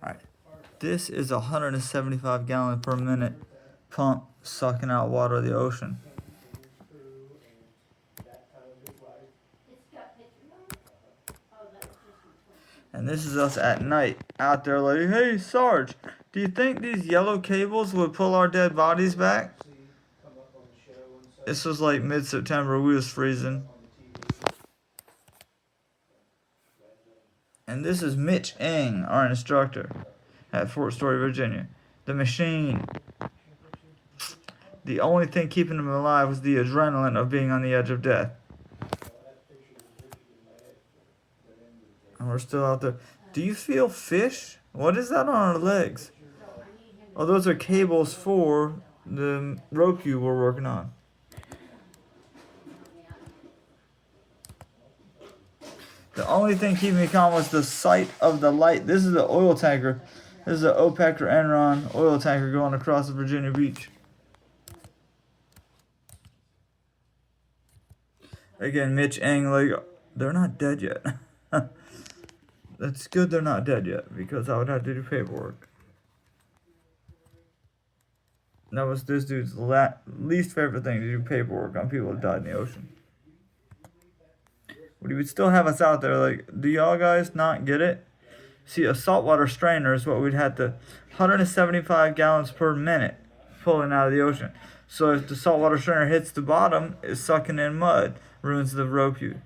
Alright, this is a 175 gallon per minute pump sucking out water of the ocean. And this is us at night out there like, hey Sarge, do you think these yellow cables would pull our dead bodies back? This was like mid-September, we was freezing. And this is Mitch Eng, our instructor at Fort Story, Virginia. The machine. The only thing keeping him alive was the adrenaline of being on the edge of death. And we're still out there. Do you feel fish? What is that on our legs? Oh, those are cables for the rope you were working on. The only thing keeping me calm was the sight of the light. This is the oil tanker. This is an OPEC or Enron oil tanker going across the Virginia beach. Again, Mitch Eng, like, they're not dead yet. That's good they're not dead yet, because I would have to do paperwork. That was this dude's least favorite thing, to do paperwork on people that died in the ocean. But he would still have us out there, like, do y'all guys not get it? See, a saltwater strainer is what we'd have to, 175 gallons per minute pulling out of the ocean. So if the saltwater strainer hits the bottom, it's sucking in mud, ruins the rope you.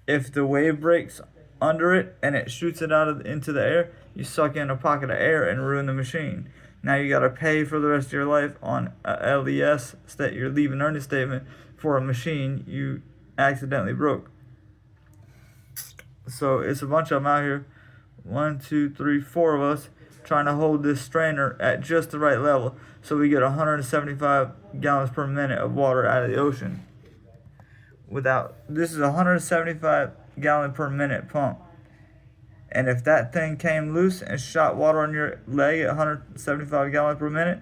If the wave breaks under it and it shoots it out into the air, you suck in a pocket of air and ruin the machine. Now you gotta pay for the rest of your life on a LES, your leave and earning statement, for a machine you accidentally broke. So it's a bunch of them out here, 1, 2, 3, 4 of us, trying to hold this strainer at just the right level so we get 175 gallons per minute of water out of the ocean. This is a 175 gallon per minute pump. And if that thing came loose and shot water on your leg at 175 gallons per minute,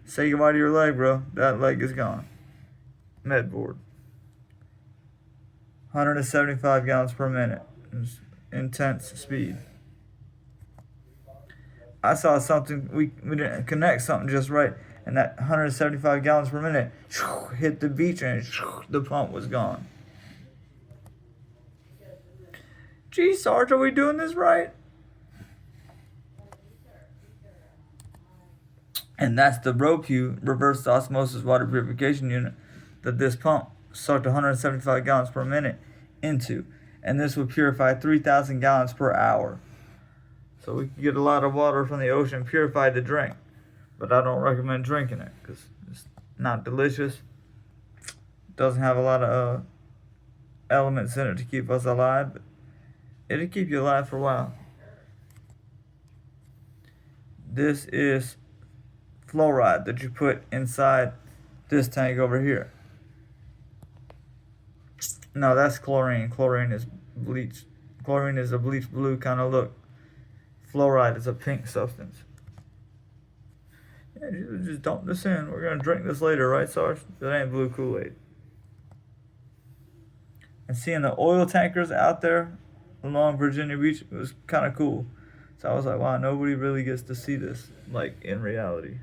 say goodbye to your leg, bro. That leg is gone. Med board. 175 gallons per minute. Intense speed. I saw something, we didn't connect something just right, and that 175 gallons per minute hit the beach and the pump was gone. Gee, Sarge, are we doing this right? And that's the ROPU, reverse osmosis water purification unit, that this pump sucked 175 gallons per minute into. And this would purify 3,000 gallons per hour. So we could get a lot of water from the ocean purified to drink. But I don't recommend drinking it because it's not delicious. Doesn't have a lot of elements in it to keep us alive. But it'll keep you alive for a while. This is fluoride that you put inside this tank over here. No, that's chlorine. Chlorine is bleach. Chlorine is a bleach blue kind of look. Fluoride is a pink substance. Yeah, just dump this in. We're going to drink this later, right, Sarge? That ain't blue Kool-Aid. And seeing the oil tankers out there along Virginia Beach, it was kind of cool. So I was like, wow, nobody really gets to see this, like, in reality.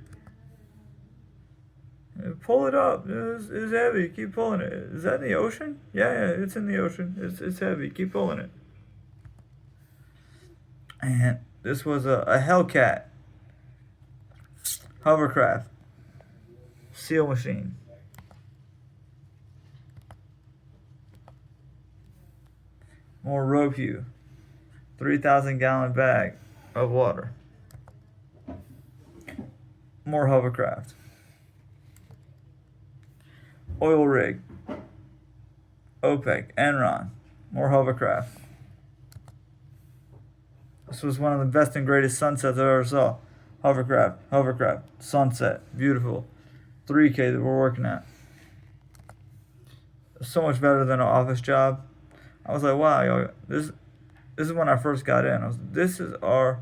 Pull it up. It's heavy. Keep pulling it. Is that in the ocean? Yeah, it's in the ocean. It's heavy. Keep pulling it. And this was a Hellcat hovercraft seal machine. More ROPU. 3,000 gallon bag of water. More hovercraft. Oil rig. OPEC, Enron. More hovercraft. This was one of the best and greatest sunsets I ever saw. Hovercraft, sunset, beautiful. 3K that we're working at. So much better than an office job. I was like, wow, yo, this is when I first got in. This is our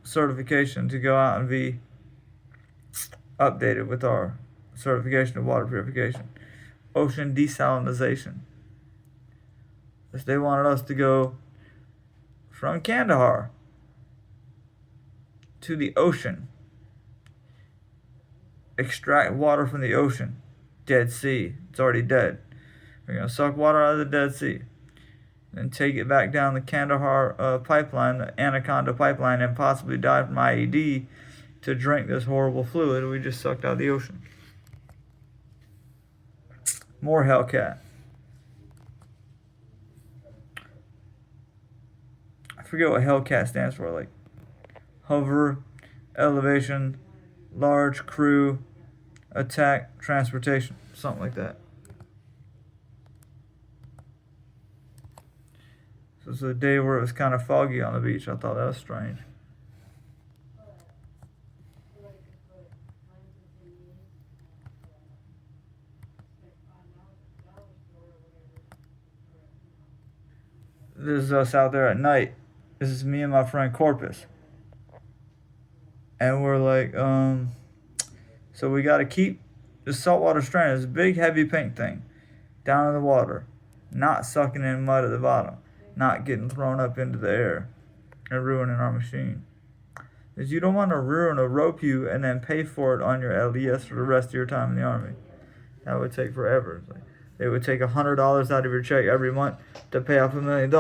certification to go out and be updated with our certification of water purification. Ocean desalinization. They wanted us to go from Kandahar to the ocean, extract water from the ocean, Dead Sea, it's already dead. We're going to suck water out of the Dead Sea and take it back down the Kandahar pipeline, the Anaconda pipeline, and possibly die from IED to drink this horrible fluid we just sucked out of the ocean. More Hellcat. I forget what Hellcat stands for, like hover, elevation, large crew, attack, transportation, something like that. So it's a day where it was kind of foggy on the beach. I thought that was strange. This is us out there at night. This is me and my friend Corpus. And we're like, so we got to keep the saltwater strainer, this big heavy pink thing, down in the water, not sucking in mud at the bottom, not getting thrown up into the air and ruining our machine. Because you don't want to ruin a rope you and then pay for it on your LES for the rest of your time in the Army. That would take forever. It would take $100 out of your check every month to pay off $1 million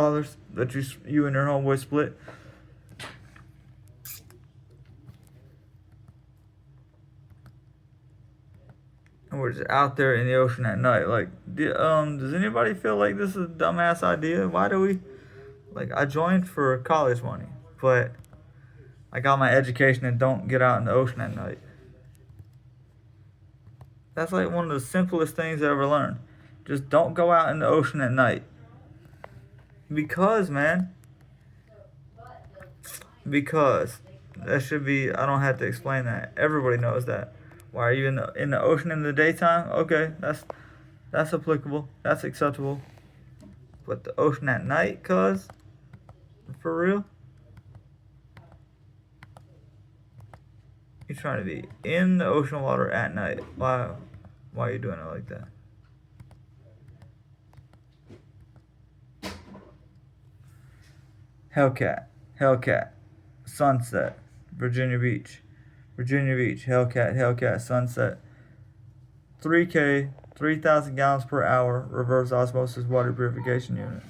that you and your homeboy split. And we're just out there in the ocean at night. Like, does anybody feel like this is a dumbass idea? Why do we? Like, I joined for college money, but I got my education and don't get out in the ocean at night. That's like one of the simplest things I ever learned. Just don't go out in the ocean at night. Because, man. Because. That should be, I don't have to explain that. Everybody knows that. Why are you in the ocean in the daytime? Okay, that's applicable. That's acceptable. But the ocean at night, cuz? For real? You're trying to be in the ocean water at night. Why are you doing it like that? Hellcat, Sunset, Virginia Beach, Hellcat, Sunset, 3K, 3,000 gallons per hour, reverse osmosis water purification unit.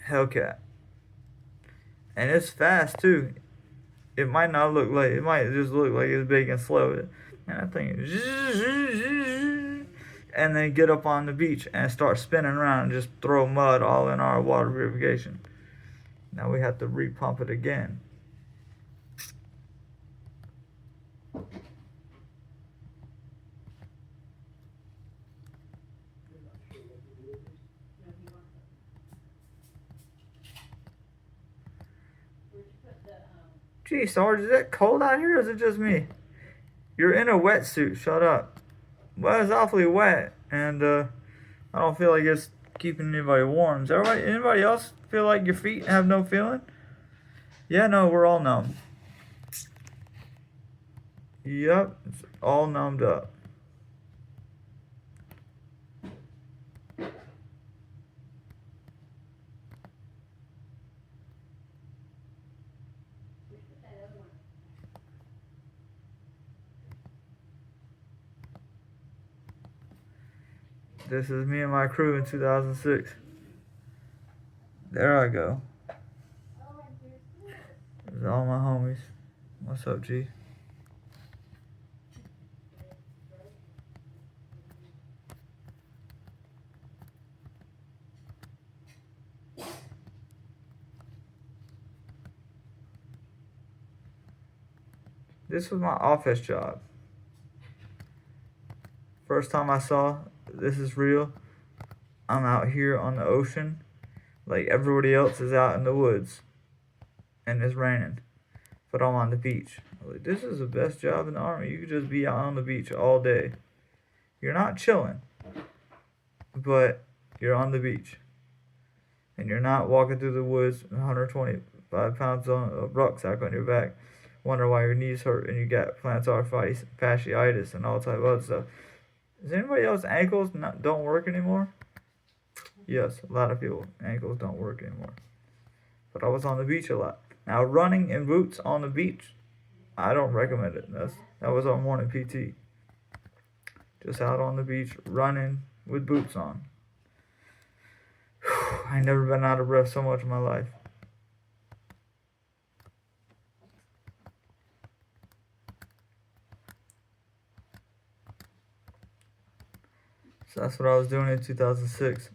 Hellcat. And it's fast too. It might not look like, it might just look like it's big and slow. And I think, and then get up on the beach and start spinning around and just throw mud all in our water purification. Now we have to repump it again. Gee, Sarge, is it cold out here or is it just me? You're in a wetsuit, shut up. Well, it's awfully wet, and I don't feel like it's keeping anybody warm. Does anybody else feel like your feet have no feeling? Yeah, no, we're all numb. Yep, it's all numbed up. This is me and my crew in 2006. There I go. There's all my homies. What's up, G? This was my office job. First time I saw this is real. I'm out here on the ocean, like everybody else is out in the woods, and it's raining, but I'm on the beach. Like, this is the best job in the Army. You could just be out on the beach all day. You're not chilling, but you're on the beach, and you're not walking through the woods 125 pounds on a rucksack on your back, wonder why your knees hurt and you got plantar fasciitis and all type of other stuff. Does anybody else's ankles don't work anymore? Yes, a lot of people ankles don't work anymore. But I was on the beach a lot. Now running in boots on the beach, I don't recommend it. That was our morning PT. Just out on the beach running with boots on. I ain't never been out of breath so much in my life. So that's what I was doing in 2006.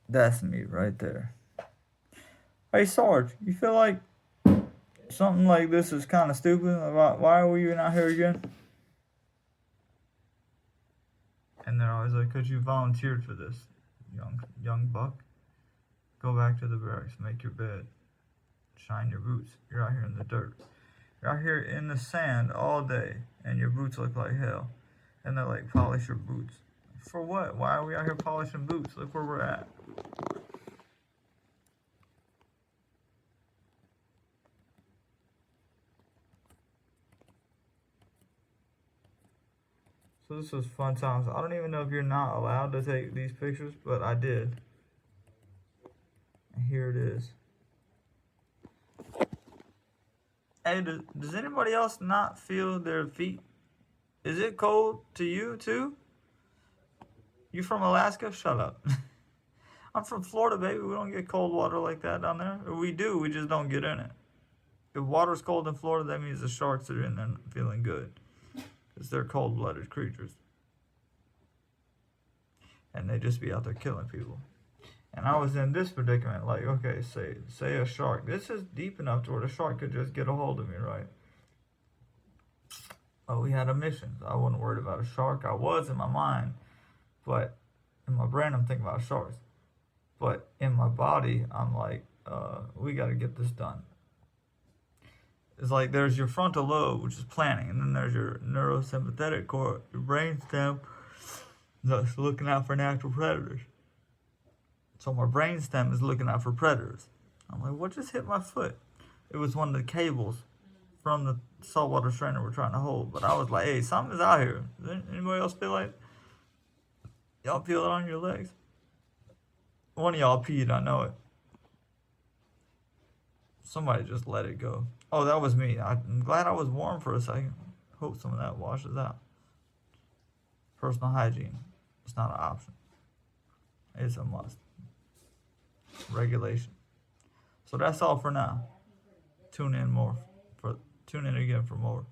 That's me right there. Hey Sarge, you feel like something like this is kind of stupid? Why are we even out here again? And they're always like, "Cause you volunteered for this, young buck. Go back to the barracks, make your bed, shine your boots. You're out here in the dirt. You're out here in the sand all day, and your boots look like hell." And they're like, "Polish your boots." For what? Why are we out here polishing boots? Look where we're at. So this was fun times. I don't even know if you're not allowed to take these pictures, but I did. And here it is. Hey, does anybody else not feel their feet? Is it cold to you too? You from Alaska? Shut up. I'm from Florida, baby. We don't get cold water like that down there. Or we do, we just don't get in it. If water's cold in Florida, that means the sharks are in there feeling good. Because they're cold-blooded creatures. And they just be out there killing people. And I was in this predicament, like, okay, say a shark. This is deep enough to where the shark could just get a hold of me, right? Oh, we had a mission. So I wasn't worried about a shark. I was in my mind, but in my brain, I'm thinking about sharks. But in my body, I'm like, we got to get this done. It's like there's your frontal lobe, which is planning, and then there's your neurosympathetic core, your brainstem, that's looking out for natural predators. So my brainstem is looking out for predators. I'm like, what just hit my foot? It was one of the cables from the saltwater strainer we're trying to hold. But I was like, hey, something's out here. Does anybody else feel like y'all feel it on your legs? One of y'all peed, I know it. Somebody just let it go. Oh, that was me. I'm glad I was warm for a second. Hope some of that washes out. Personal hygiene. It's not an option. It's a must. Regulation. So that's all for now. Tune in again for more.